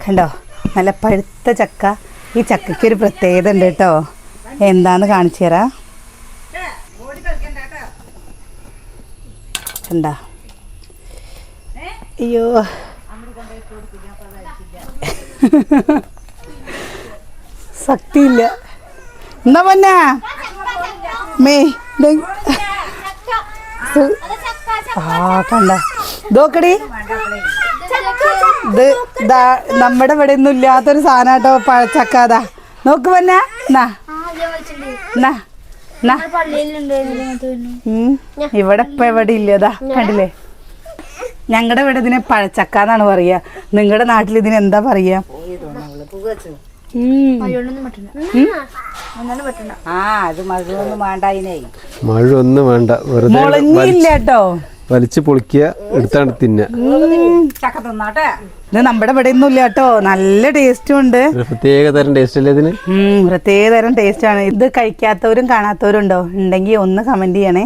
കണ്ടോ നല്ല പഴുത്ത ചക്ക. ഈ ചക്കയ്ക്ക് ഒരു പ്രത്യേകത ഉണ്ട് കേട്ടോ. എന്താന്ന് കാണിച്ചു തരാം. കണ്ടോ? അയ്യോ ശക്തിയില്ല. എന്നാ പൊന്നാ മേ കണ്ട നോക്കടി. ഇത് നമ്മുടെ ഇവിടെ ഒന്നും ഇല്ലാത്തൊരു സാധനം കേട്ടോ പഴച്ചക്കാതാ. നോക്ക് പൊന്നാ. ഇവിടെ ഇപ്പൊ എവിടെ ഇല്ലതാ കണ്ടില്ലേ. ഞങ്ങളുടെ ഇവിടെ ഇതിനെ പഴച്ചക്കാന്നാണ് പറയാ. നിങ്ങളുടെ നാട്ടിൽ ഇതിന് എന്താ പറയാ? അത് മഴയൊന്നും വേണ്ട. മഴയൊന്നും വേണ്ട, വെറുതെ കേട്ടോ വലിച്ചു പൊളിക്കുക, എടുത്താണ് തിന്ന. ചക്ക തിന്നാട്ടെ. ഇത് നമ്മുടെ ഇവിടെ ഒന്നും ഇല്ല കേട്ടോ. നല്ല ടേസ്റ്റും ഉണ്ട്. പ്രത്യേക തരം ടേസ്റ്റ് അല്ലേ ഇതിന്? പ്രത്യേക തരം ടേസ്റ്റ് ആണ്. ഇത് കഴിക്കാത്തവരും കാണാത്തവരും ഉണ്ടോ? ഉണ്ടെങ്കിൽ ഒന്ന് കമന്റ് ചെയ്യണേ.